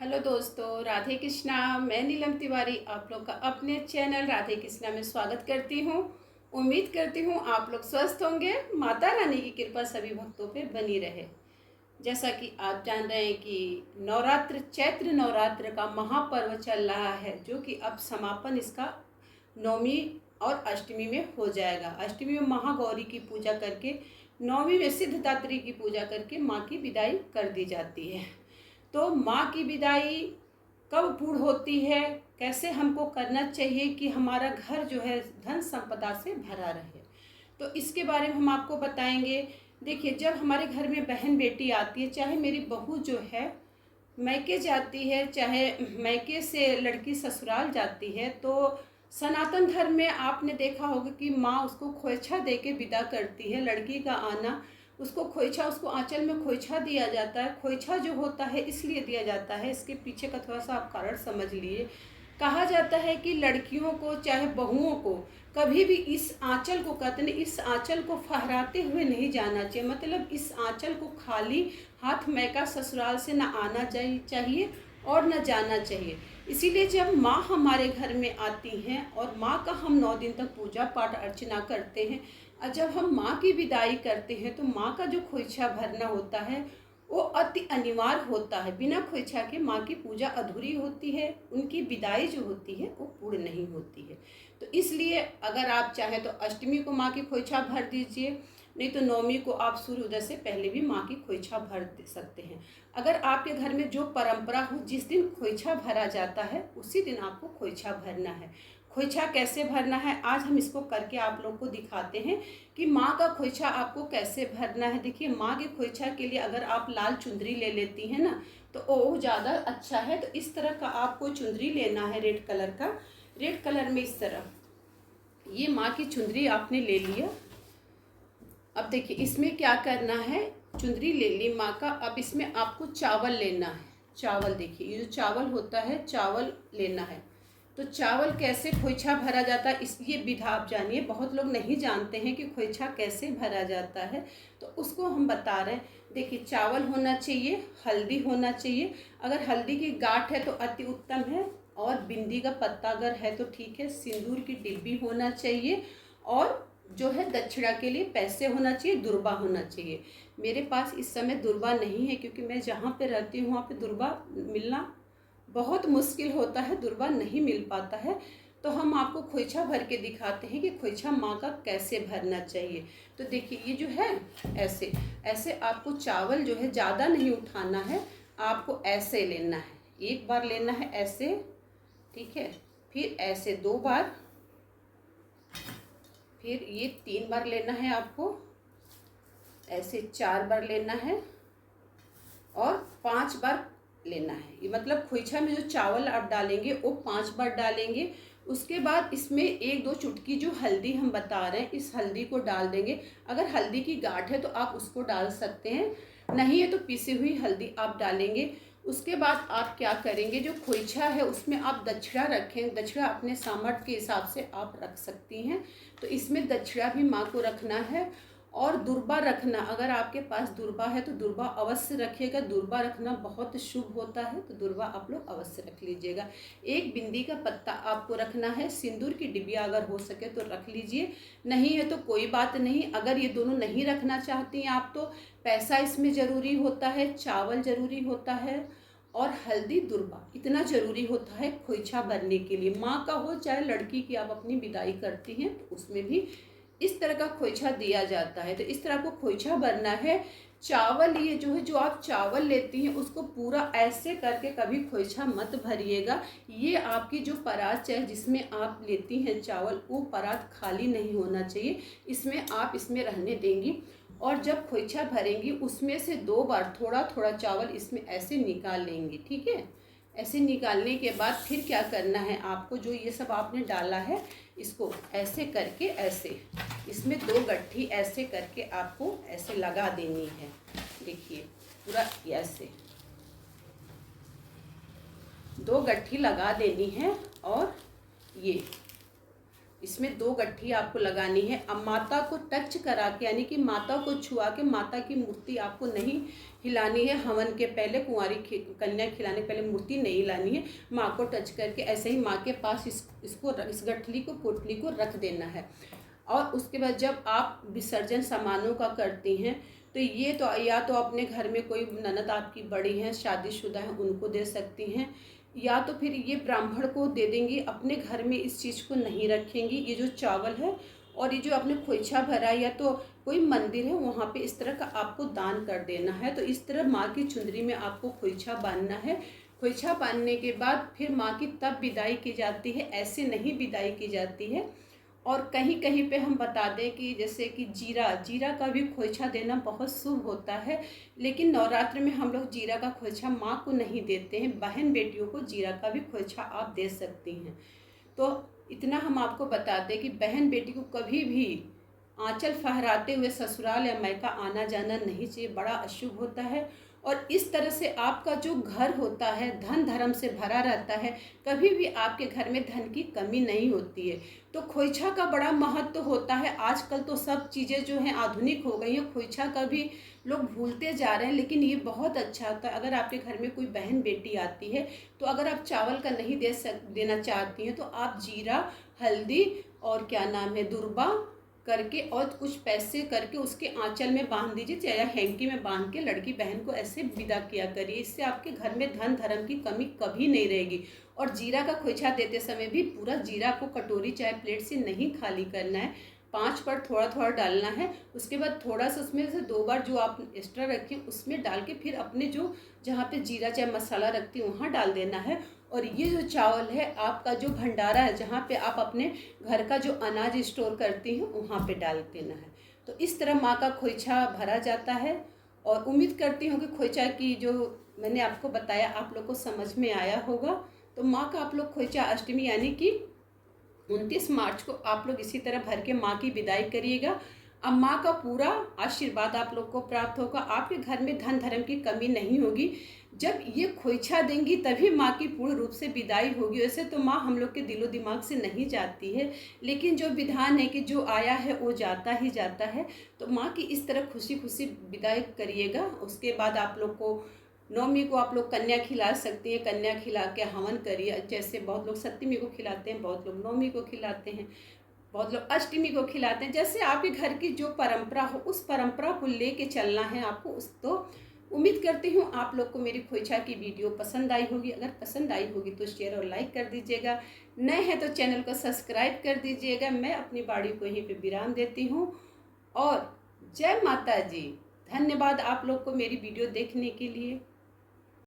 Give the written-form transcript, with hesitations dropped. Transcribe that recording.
Hello दोस्तों, राधे कृष्णा। मैं नीलम तिवारी आप लोग का अपने चैनल राधे कृष्णा में स्वागत करती हूँ। उम्मीद करती हूँ आप लोग स्वस्थ होंगे। माता रानी की कृपा सभी भक्तों पे बनी रहे। जैसा कि आप जान रहे हैं कि नवरात्र चैत्र नवरात्र का महापर्व चल रहा है, जो कि अब समापन इसका नवमी और अष्टमी में हो जाएगा। अष्टमी में महागौरी की पूजा करके, नवमी में सिद्धदात्री की पूजा करके माँ की विदाई कर दी जाती है। तो माँ की विदाई कब पूर्ण होती है, कैसे हमको करना चाहिए कि हमारा घर जो है धन संपदा से भरा रहे, तो इसके बारे में हम आपको बताएंगे। देखिए, जब हमारे घर में बहन बेटी आती है, चाहे मेरी बहू जो है मैके जाती है, चाहे मैके से लड़की ससुराल जाती है, तो सनातन धर्म में आपने देखा होगा कि माँ उसको खोइछा दे के विदा करती है। लड़की का आना, उसको खोइछा, उसको आंचल में खोइछा दिया जाता है। खोइछा जो होता है इसलिए दिया जाता है, इसके पीछे का थोड़ा सा आप कारण समझ लिए। कहा जाता है कि लड़कियों को चाहे बहुओं को कभी भी इस आंचल को, कहते हैं इस आंचल को फहराते हुए नहीं जाना चाहिए। मतलब इस आंचल को खाली हाथ मैका ससुराल से न आना चाहिए और न जाना चाहिए। इसीलिए जब माँ हमारे घर में आती हैं और माँ का हम 9 दिन तक पूजा पाठ अर्चना करते हैं, और जब हम माँ की विदाई करते हैं तो माँ का जो खोइछा भरना होता है वो अति अनिवार्य होता है। बिना खोइछा के माँ की पूजा अधूरी होती है, उनकी विदाई जो होती है वो पूर्ण नहीं होती है। तो इसलिए अगर आप चाहें तो अष्टमी को माँ की खोइछा भर दीजिए, नहीं तो नवमी को आप सूर्योदय से पहले भी माँ की खोइछा भर दे सकते हैं। अगर आपके घर में जो परंपरा हो, जिस दिन खोइछा भरा जाता है उसी दिन आपको खोइछा भरना है। खोइछा कैसे भरना है आज हम इसको करके आप लोग को दिखाते हैं कि माँ का खोइछा आपको कैसे भरना है। देखिए, माँ के खोइछा के लिए अगर आप लाल चुंदरी ले लेती हैं ना तो वो ज़्यादा अच्छा है। तो इस तरह का आपको चुंदरी लेना है, रेड कलर का। रेड कलर में इस तरह ये माँ की चुंदरी आपने ले लिया। अब देखिए इसमें क्या करना है, चुंदरी ले ली माँ का। अब इसमें आपको चावल लेना है। चावल, देखिए ये जो चावल होता है, चावल लेना है। तो चावल कैसे खोइछा भरा जाता है इसलिए विधा आप जानिए। बहुत लोग नहीं जानते हैं कि खोइछा कैसे भरा जाता है, तो उसको हम बता रहे हैं। देखिए, चावल होना चाहिए, हल्दी होना चाहिए। अगर हल्दी की गांठ है तो अति उत्तम है, और बिंदी का पत्ता अगर है तो ठीक है। सिंदूर की डिब्बी होना चाहिए, और जो है दक्षिणा के लिए पैसे होना चाहिए, दुर्बा होना चाहिए। मेरे पास इस समय दुर्बा नहीं है, क्योंकि मैं जहाँ पे रहती हूँ वहाँ पे दुर्बा मिलना बहुत मुश्किल होता है, दुर्बा नहीं मिल पाता है। तो हम आपको खोइछा भर के दिखाते हैं कि खोइछा माँ का कैसे भरना चाहिए। तो देखिए ये जो है ऐसे ऐसे आपको चावल जो है ज़्यादा नहीं उठाना है, आपको ऐसे लेना है। एक बार लेना है ऐसे, ठीक है, फिर ऐसे 2 बार, फिर ये 3 बार लेना है आपको, ऐसे 4 बार लेना है, और 5 बार लेना है। ये मतलब खोइछा में जो चावल आप डालेंगे वो 5 बार डालेंगे। उसके बाद इसमें 1-2 चुटकी जो हल्दी हम बता रहे हैं, इस हल्दी को डाल देंगे। अगर हल्दी की गांठ है तो आप उसको डाल सकते हैं, नहीं है तो पिसी हुई हल्दी आप डालेंगे। उसके बाद आप क्या करेंगे, जो खोइछा है उसमें आप दक्षिणा रखें। दक्षिणा अपने सामर्थ्य के हिसाब से आप रख सकती हैं। तो इसमें दक्षिणा भी माँ को रखना है, और दुर्बा रखना। अगर आपके पास दुर्बा है तो दुर्बा अवश्य रखिएगा। दुर्बा रखना बहुत शुभ होता है, तो दुर्बा आप लोग अवश्य रख लीजिएगा। 1 बिंदी का पत्ता आपको रखना है। सिंदूर की डिबिया अगर हो सके तो रख लीजिए, नहीं है तो कोई बात नहीं। अगर ये दोनों नहीं रखना चाहती हैं आप तो पैसा इसमें ज़रूरी होता है, चावल ज़रूरी होता है, और हल्दी दुर्बा इतना ज़रूरी होता है खोइछा भरने के लिए। माँ का हो चाहे लड़की की आप अपनी विदाई करती हैं तो उसमें भी इस तरह का खोइछा दिया जाता है। तो इस तरह को खोइछा भरना है। चावल ये जो है, जो आप चावल लेती हैं उसको पूरा ऐसे करके कभी खोइछा मत भरिएगा। ये आपकी जो परात चाहे जिसमें आप लेती हैं चावल, वो परात खाली नहीं होना चाहिए, इसमें आप इसमें रहने देंगी। और जब खोइछा भरेंगी उसमें से 2 बार थोड़ा थोड़ा चावल इसमें ऐसे निकाल लेंगी, ठीक है। ऐसे निकालने के बाद फिर क्या करना है आपको, जो ये सब आपने डाला है इसको ऐसे करके, ऐसे इसमें 2 गट्ठी ऐसे करके आपको ऐसे लगा देनी है। देखिए पूरा ऐसे 2 गट्ठी लगा देनी है, और ये इसमें 2 गट्ठी आपको लगानी है। अब माता को टच करा के, यानी कि माता को छुआ के, माता की मूर्ति आपको नहीं हिलानी है। हवन के पहले, कुंवारी कन्या खिलाने के पहले मूर्ति नहीं लानी है। माँ को टच करके ऐसे ही माँ के पास इस गठली को, पोटली को रख देना है। और उसके बाद जब आप विसर्जन सामानों का करती हैं, तो ये तो या तो अपने घर में कोई ननद आपकी बड़ी हैं, शादीशुदा हैं, उनको दे सकती हैं, या तो फिर ये ब्राह्मण को दे देंगी। अपने घर में इस चीज़ को नहीं रखेंगी। ये जो चावल है और ये जो आपने खोइछा भरा, या तो कोई मंदिर है वहाँ पे इस तरह का आपको दान कर देना है। तो इस तरह माँ की चुंदरी में आपको खोइछा बांधना है। खोइछा बांधने के बाद फिर माँ की तब विदाई की जाती है, ऐसे नहीं विदाई की जाती है। और कहीं कहीं पे हम बता दें कि जैसे कि जीरा का भी खोइछा देना बहुत शुभ होता है, लेकिन नवरात्र में हम लोग जीरा का खोइछा माँ को नहीं देते हैं। बहन बेटियों को जीरा का भी खोइछा आप दे सकती हैं। तो इतना हम आपको बता दें कि बहन बेटी को कभी भी आंचल फहराते हुए ससुराल या मायका आना जाना नहीं चाहिए, बड़ा अशुभ होता है। और इस तरह से आपका जो घर होता है धन धर्म से भरा रहता है, कभी भी आपके घर में धन की कमी नहीं होती है। तो खोइछा का बड़ा महत्व होता है। आजकल तो सब चीज़ें जो हैं आधुनिक हो गई हैं, खोइछा का भी लोग भूलते जा रहे हैं, लेकिन ये बहुत अच्छा होता है। अगर आपके घर में कोई बहन बेटी आती है, तो अगर आप चावल का नहीं देना चाहती हैं, तो आप जीरा, हल्दी और क्या नाम है, दुर्बा करके और कुछ पैसे करके उसके आंचल में बांध दीजिए, चाहे हैंकी में बांध के लड़की बहन को ऐसे विदा किया करिए। इससे आपके घर में धन धर्म की कमी कभी नहीं रहेगी। और जीरा का खोइछा देते समय भी पूरा जीरा को कटोरी चाहे प्लेट से नहीं खाली करना है, 5 पर थोड़ा थोड़ा डालना है। उसके बाद थोड़ा सा उसमें से 2 बार जो आप एक्स्ट्रा रखें उसमें डाल के फिर अपने जो जहाँ पे जीरा चाहे मसाला रखती हैं वहाँ डाल देना है। और ये जो चावल है आपका जो भंडारा है, जहाँ पे आप अपने घर का जो अनाज स्टोर करती हैं वहाँ पे डाल देना है। तो इस तरह माँ का खोइछा भरा जाता है। और उम्मीद करती हूँ कि खोइछा की जो मैंने आपको बताया आप लोग को समझ में आया होगा। तो माँ का आप लोग खोइछा अष्टमी यानी कि 29 मार्च को आप लोग इसी तरह भर के माँ की विदाई करिएगा। अब माँ का पूरा आशीर्वाद आप लोग को प्राप्त होगा। आपके घर में धन धर्म की कमी नहीं होगी। जब ये खोइछा देंगी तभी माँ की पूर्ण रूप से विदाई होगी। वैसे तो माँ हम लोग के दिलो दिमाग से नहीं जाती है, लेकिन जो विधान है कि जो आया है वो जाता ही जाता है। तो माँ की इस तरह खुशी खुशी विदाई करिएगा। उसके बाद आप लोग को नवमी को आप लोग कन्या खिला सकती हैं। कन्या खिला के हवन करिए। जैसे बहुत लोग सप्तमी को खिलाते हैं, बहुत लोग नवमी को खिलाते हैं, बहुत लोग अष्टमी को खिलाते हैं। जैसे आपके घर की जो परंपरा हो उस परंपरा को लेके चलना है आपको। उस तो उम्मीद करती हूँ आप लोग को मेरी खोइछा की वीडियो पसंद आई होगी। अगर पसंद आई होगी तो शेयर और लाइक कर दीजिएगा। नए हैं तो चैनल को सब्सक्राइब कर दीजिएगा। मैं अपनी बाड़ी को यहीं पे विराम देती हूँ और जय माता जी। धन्यवाद आप लोग को मेरी वीडियो देखने के लिए।